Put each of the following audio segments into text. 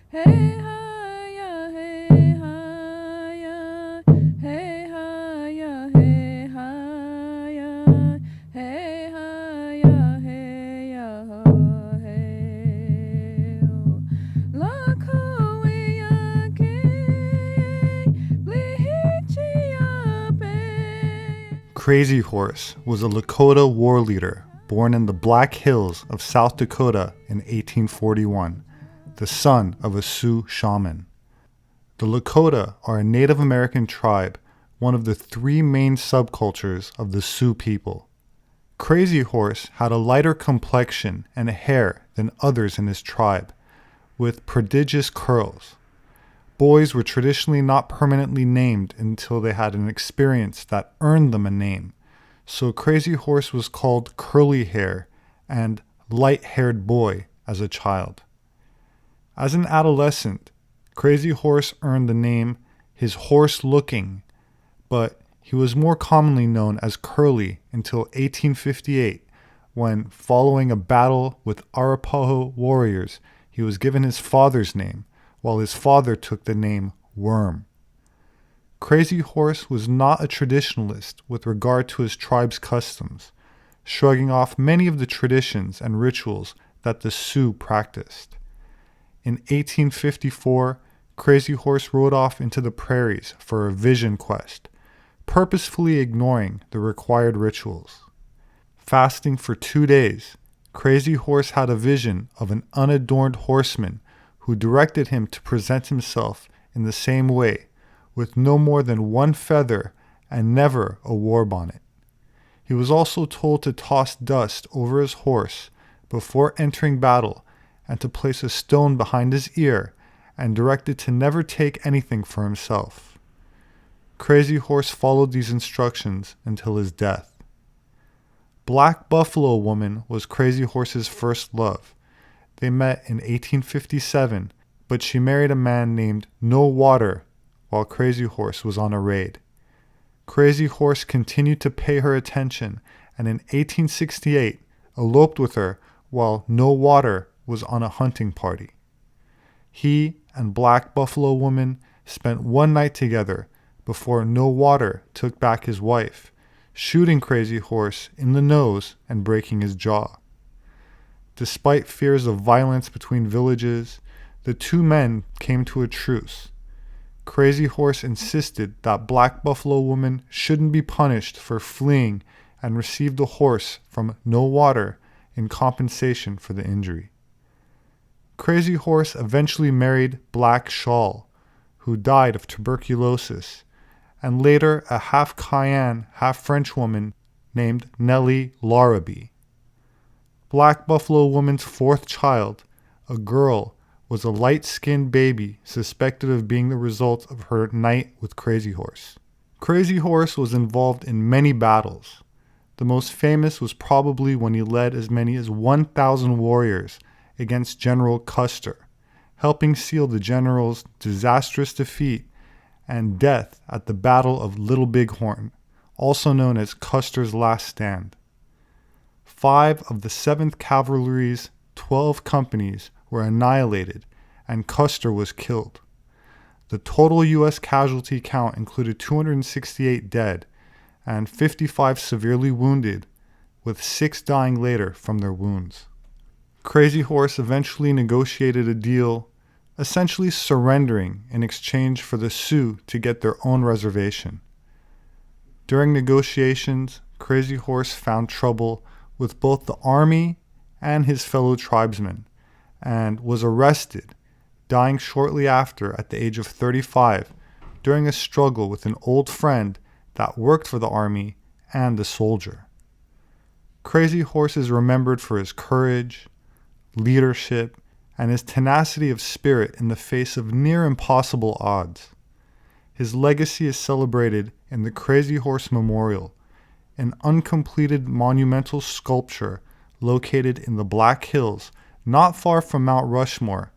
Hey ha ya, hey ha ya, hey ha ya, hey ha ya, hey ha ya, hey ya ho, hey oh. La koe ya ke, blichi ya pe. Crazy Horse was a Lakota war leader born in the Black Hills of South Dakota in 1841, the son of a Sioux shaman. The Lakota are a Native American tribe, one of the three main subcultures of the Sioux people. Crazy Horse had a lighter complexion and hair than others in his tribe, with prodigious curls. Boys were traditionally not permanently named until they had an experience that earned them a name, so Crazy Horse was called Curly Hair and Light-Haired Boy as a child. As an adolescent, Crazy Horse earned the name His Horse Looking, but he was more commonly known as Curly until 1858, when, following a battle with Arapaho warriors, he was given his father's name, while his father took the name Worm. Crazy Horse was not a traditionalist with regard to his tribe's customs, shrugging off many of the traditions and rituals that the Sioux practiced. In 1854, Crazy Horse rode off into the prairies for a vision quest, purposefully ignoring the required rituals. Fasting for 2 days, Crazy Horse had a vision of an unadorned horseman who directed him to present himself in the same way, with no more than one feather and never a war bonnet. He was also told to toss dust over his horse before entering battle and to place a stone behind his ear, and directed to never take anything for himself. Crazy Horse followed these instructions until his death. Black Buffalo Woman was Crazy Horse's first love. They met in 1857, but she married a man named No Water while Crazy Horse was on a raid. Crazy Horse continued to pay her attention and in 1868 eloped with her while No Water was on a hunting party. He and Black Buffalo Woman spent one night together before No Water took back his wife, shooting Crazy Horse in the nose and breaking his jaw. Despite fears of violence between villages, the two men came to a truce. Crazy Horse insisted that Black Buffalo Woman shouldn't be punished for fleeing and received a horse from No Water in compensation for the injury. Crazy Horse eventually married Black Shawl, who died of tuberculosis, and later a half Cayenne, half French woman named Nellie Larrabee. Black Buffalo Woman's fourth child, a girl, was a light-skinned baby suspected of being the result of her night with Crazy Horse. Crazy Horse was involved in many battles. The most famous was probably when he led as many as 1,000 warriors against General Custer, helping seal the general's disastrous defeat and death at the Battle of Little Bighorn, also known as Custer's Last Stand. 5 of the 7th Cavalry's 12 companies were annihilated, and Custer was killed. The total U.S. casualty count included 268 dead and 55 severely wounded, with 6 dying later from their wounds. Crazy Horse eventually negotiated a deal, essentially surrendering in exchange for the Sioux to get their own reservation. During negotiations, Crazy Horse found trouble with both the army and his fellow tribesmen, and was arrested, dying shortly after at the age of 35 during a struggle with an old friend that worked for the army and a soldier. Crazy Horse is remembered for his courage, leadership, and his tenacity of spirit in the face of near impossible odds. His legacy is celebrated in the Crazy Horse Memorial, an uncompleted monumental sculpture located in the Black Hills, not far from Mount Rushmore,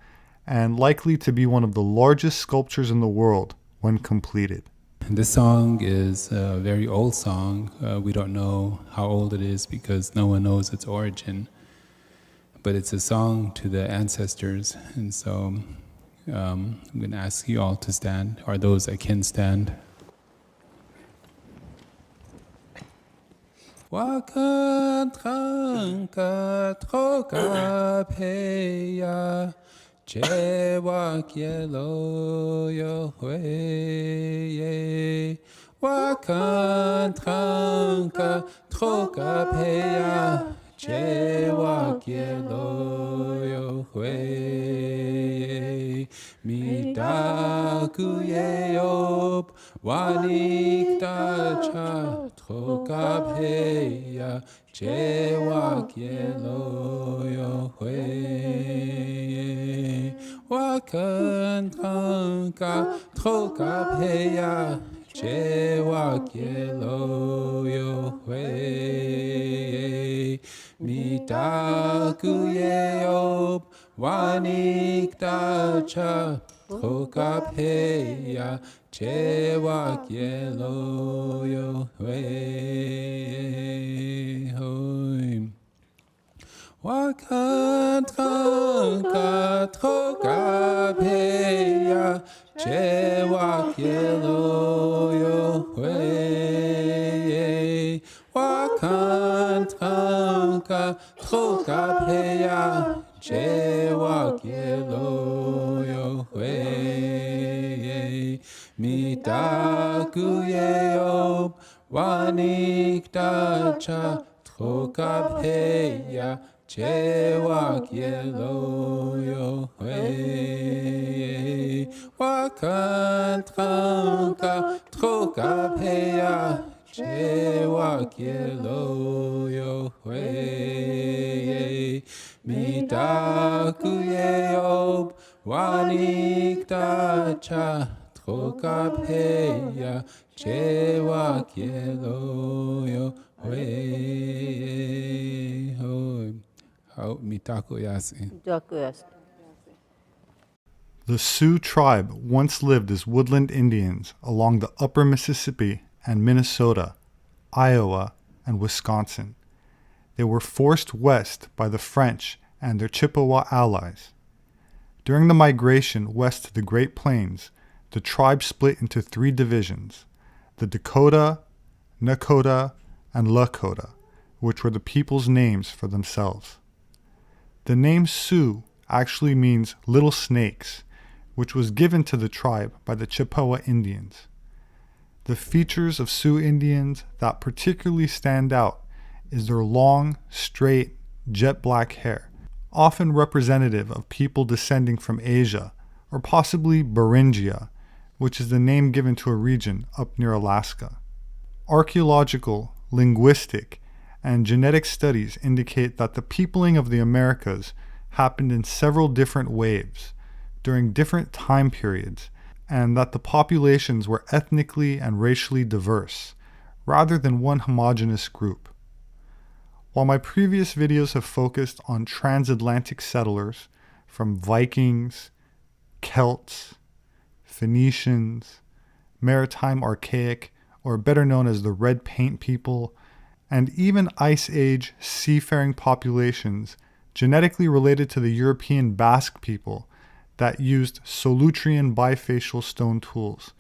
and likely to be one of the largest sculptures in the world when completed. This song is a very old song. We don't know how old it is because no one knows its origin. But it's a song to the ancestors, and so I'm going to ask you all to stand, or those that can stand. Wakantranka troka peya Chewak yelo yohwe Wakantranka troka peya Chewak yelo yohwe Midaku yeop Wanik dacha troka peya Chewak yelo yohwe Wakantranka troka peya Chewak yelo yohwe Midaku yeop Wanik dacha troka peya Chewak yelo yohwe hoim Wakantranka troka peya Chewak yelo yohwe Wakantranka troka peya Chewak yelo yohwe Mitaku yeop Wanik dacha troka peya Chewak yelo yohwe Wakantranka troka peya Chewak yelo yohwe Mitaku yeop Wanik dacha troka peya Chewak yelo yohwe hoim Mitaku yasi. The Sioux tribe once lived as woodland Indians along the upper Mississippi and Minnesota, Iowa, and Wisconsin. They were forced west by the French and their Chippewa allies. During the migration west to the Great Plains, the tribe split into 3 divisions, the Dakota, Nakota, and Lakota, which were the people's names for themselves. The name Sioux actually means little snakes, which was given to the tribe by the Chippewa Indians. The features of Sioux Indians that particularly stand out is their long, straight, jet black hair, often representative of people descending from Asia, or possibly Beringia, which is the name given to a region up near Alaska. Archeological, linguistic, and genetic studies indicate that the peopling of the Americas happened in several different waves, during different time periods, and that the populations were ethnically and racially diverse, rather than one homogeneous group. While my previous videos have focused on transatlantic settlers from Vikings, Celts, Phoenicians, Maritime Archaic, or better known as the Red Paint people, and even Ice Age seafaring populations genetically related to the European Basque people that used Solutrean bifacial stone tools,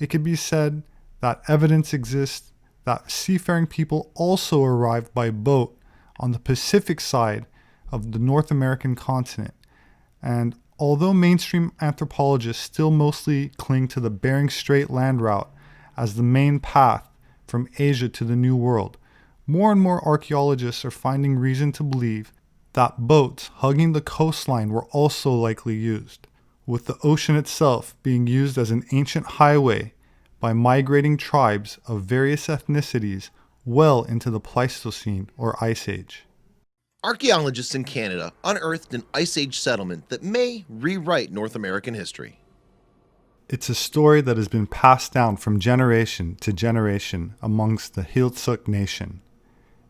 it could be said that evidence exists that seafaring people also arrived by boat on the Pacific side of the North American continent. And although mainstream anthropologists still mostly cling to the Bering Strait land route as the main path from Asia to the New World, more and more archaeologists are finding reason to believe that boats hugging the coastline were also likely used, with the ocean itself being used as an ancient highway by migrating tribes of various ethnicities well into the Pleistocene or Ice Age. Archaeologists in Canada unearthed an Ice Age settlement that may rewrite North American history. It's a story that has been passed down from generation to generation amongst the Sioux Nation.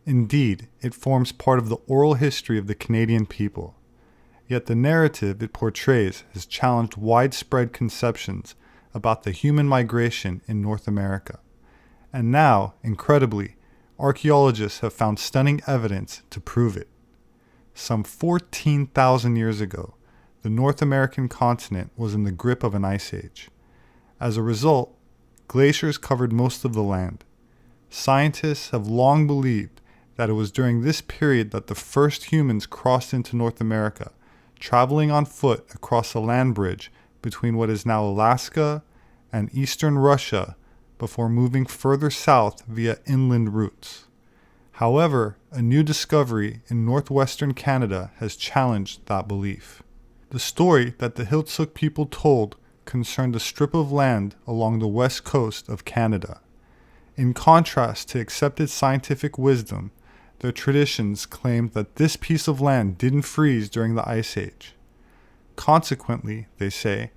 Indeed, it forms part of the oral history of the Canadian people. Yet the narrative it portrays has challenged widespread conceptions about the human migration in North America. And now, incredibly, archaeologists have found stunning evidence to prove it. Some 14,000 years ago, the North American continent was in the grip of an ice age. As a result, glaciers covered most of the land. Scientists have long believed that it was during this period that the first humans crossed into North America, traveling on foot across a land bridge between what is now Alaska and eastern Russia before moving further south via inland routes. However, a new discovery in northwestern Canada has challenged that belief. The story that the Heiltsuk people told concerned a strip of land along the west coast of Canada. In contrast to accepted scientific wisdom, their traditions claimed that this piece of land didn't freeze during the Ice Age. Consequently, they say,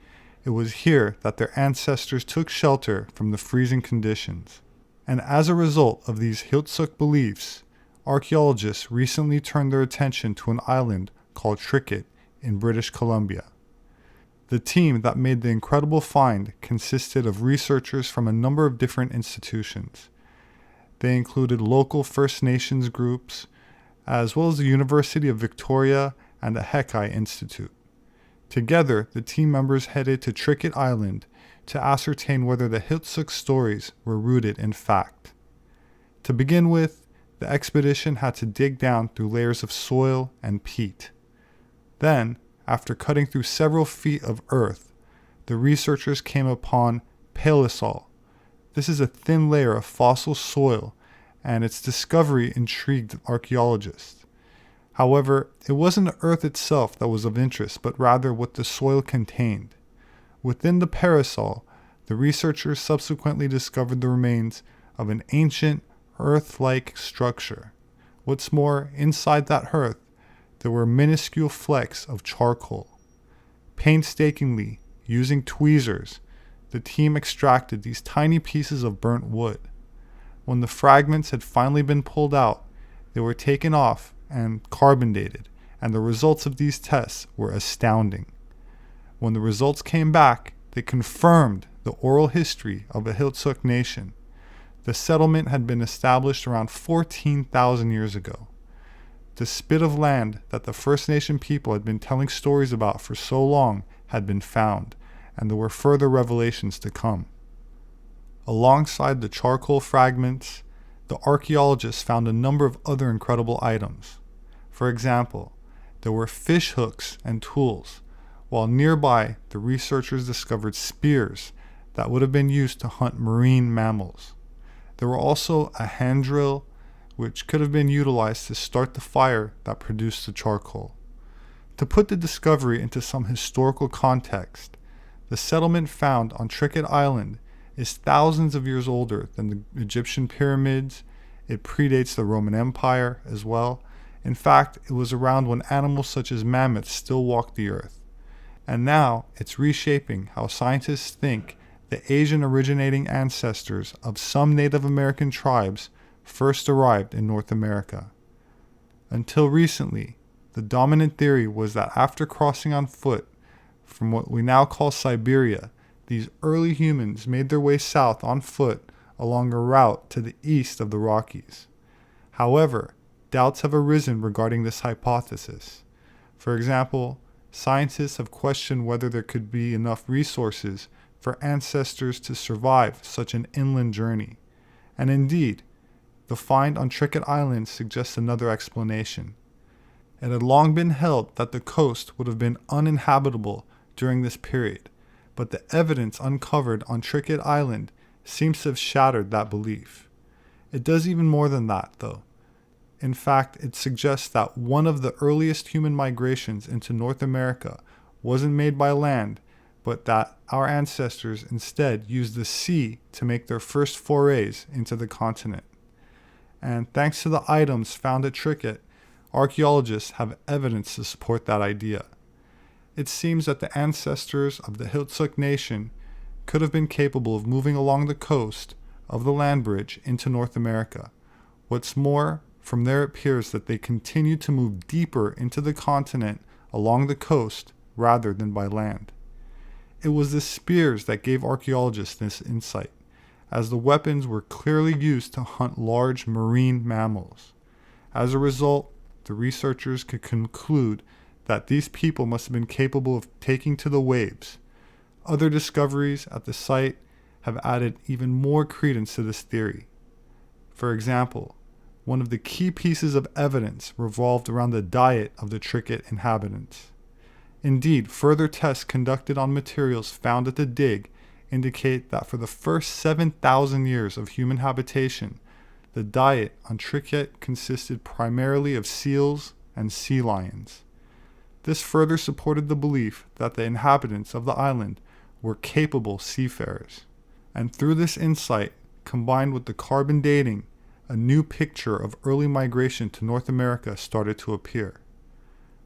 it was here that their ancestors took shelter from the freezing conditions. And as a result of these Heiltsuk beliefs, archaeologists recently turned their attention to an island called Tricket in British Columbia. The team that made the incredible find consisted of researchers from a number of different institutions. They included local First Nations groups, as well as the University of Victoria and the Hekai Institute. Together, the team members headed to Tricket Island to ascertain whether the Heiltsuk stories were rooted in fact. To begin with, the expedition had to dig down through layers of soil and peat. Then, after cutting through several feet of earth, the researchers came upon paleosol. This is a thin layer of fossil soil, and its discovery intrigued archaeologists. However, it wasn't the earth itself that was of interest, but rather what the soil contained. Within the parasol, the researchers subsequently discovered the remains of an ancient earth-like structure. What's more, inside that earth, there were minuscule flecks of charcoal. Painstakingly, using tweezers, the team extracted these tiny pieces of burnt wood. When the fragments had finally been pulled out, they were taken off and carbon dated, and the results of these tests were astounding. When the results came back, they confirmed the oral history of a Heiltsuk nation. The settlement had been established around 14,000 years ago. The spit of land that the First Nation people had been telling stories about for so long had been found, and there were further revelations to come. Alongside the charcoal fragments, the archaeologists found a number of other incredible items. For example, there were fish hooks and tools, while nearby the researchers discovered spears that would have been used to hunt marine mammals. There were also a hand drill, which could have been utilized to start the fire that produced the charcoal. To put the discovery into some historical context, the settlement found on Tricket Island is thousands of years older than the Egyptian pyramids. It predates the Roman Empire as well. In fact, it was around when animals such as mammoths still walked the earth. And now it's reshaping how scientists think the Asian originating ancestors of some Native American tribes first arrived in North America. Until recently, the dominant theory was that after crossing on foot from what we now call Siberia, these early humans made their way south on foot along a route to the east of the Rockies. However, doubts have arisen regarding this hypothesis. For example, scientists have questioned whether there could be enough resources for ancestors to survive such an inland journey. And indeed, the find on Tricket Island suggests another explanation. It had long been held that the coast would have been uninhabitable during this period, but the evidence uncovered on Tricket Island seems to have shattered that belief. It does even more than that, though. In fact, it suggests that one of the earliest human migrations into North America wasn't made by land, but that our ancestors instead used the sea to make their first forays into the continent. And thanks to the items found at Tricket, archaeologists have evidence to support that idea. It seems that the ancestors of the Heiltsuk nation could have been capable of moving along the coast of the land bridge into North America. What's more, from there it appears that they continued to move deeper into the continent along the coast rather than by land. It was the spears that gave archaeologists this insight, as the weapons were clearly used to hunt large marine mammals. As a result, the researchers could conclude that these people must have been capable of taking to the waves. Other discoveries at the site have added even more credence to this theory. For example, one of the key pieces of evidence revolved around the diet of the Trinket inhabitants. Indeed, further tests conducted on materials found at the dig indicate that for the first 7,000 years of human habitation, the diet on Trinket consisted primarily of seals and sea lions. This further supported the belief that the inhabitants of the island were capable seafarers. And through this insight, combined with the carbon dating, a new picture of early migration to North America started to appear.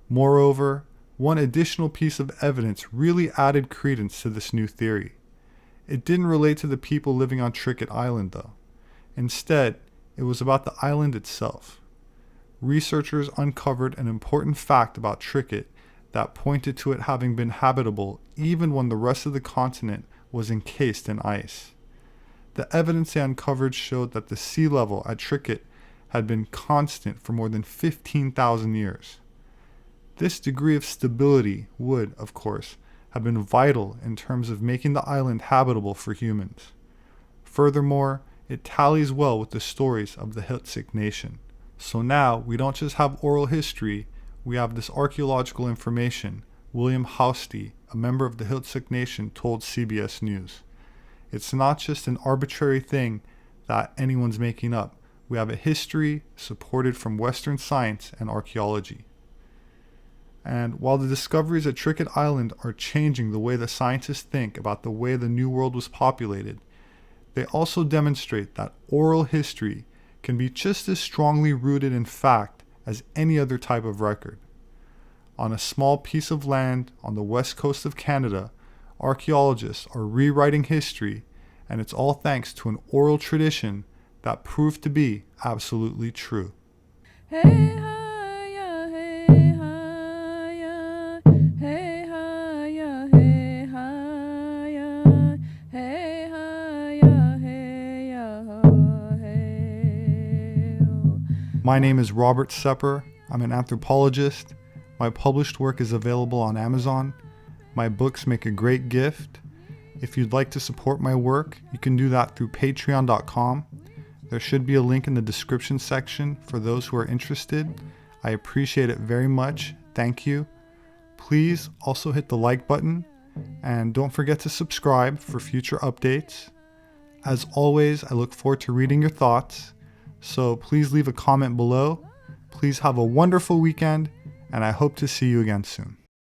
Moreover, one additional piece of evidence really added credence to this new theory. It didn't relate to the people living on Trinket Island, though. Instead, it was about the island itself. Researchers uncovered an important fact about Trinket that pointed to it having been habitable even when the rest of the continent was encased in ice. The evidence they uncovered showed that the sea level at Trinket had been constant for more than 15,000 years. This degree of stability would, of course, have been vital in terms of making the island habitable for humans. Furthermore, it tallies well with the stories of the Celtic nation. So now, we don't just have oral history, we have this archaeological information. William Housty, a member of the Celtic nation, told CBS News. It's not just an arbitrary thing that anyone's making up. We have a history supported from Western science and archaeology. And while the discoveries at Trinket Island are changing the way the scientists think about the way the New World was populated, they also demonstrate that oral history can be just as strongly rooted in fact as any other type of record. On a small piece of land on the west coast of Canada, archaeologists are rewriting history, and it's all thanks to an oral tradition that proved to be absolutely true. Hey ha ya, hey ha ya, hey ha ya, hey ha ya, hey ha ya, hey ya, hey. My name is Robert Sepehr. I'm an anthropologist. My published work is available on Amazon. My books make a great gift. If you'd like to support my work, you can do that through patreon.com. There should be a link in the description section for those who are interested. I appreciate it very much. Thank you. Please also hit the like button and don't forget to subscribe for future updates. As always, I look forward to reading your thoughts, so please leave a comment below. Please have a wonderful weekend, and I hope to see you again soon.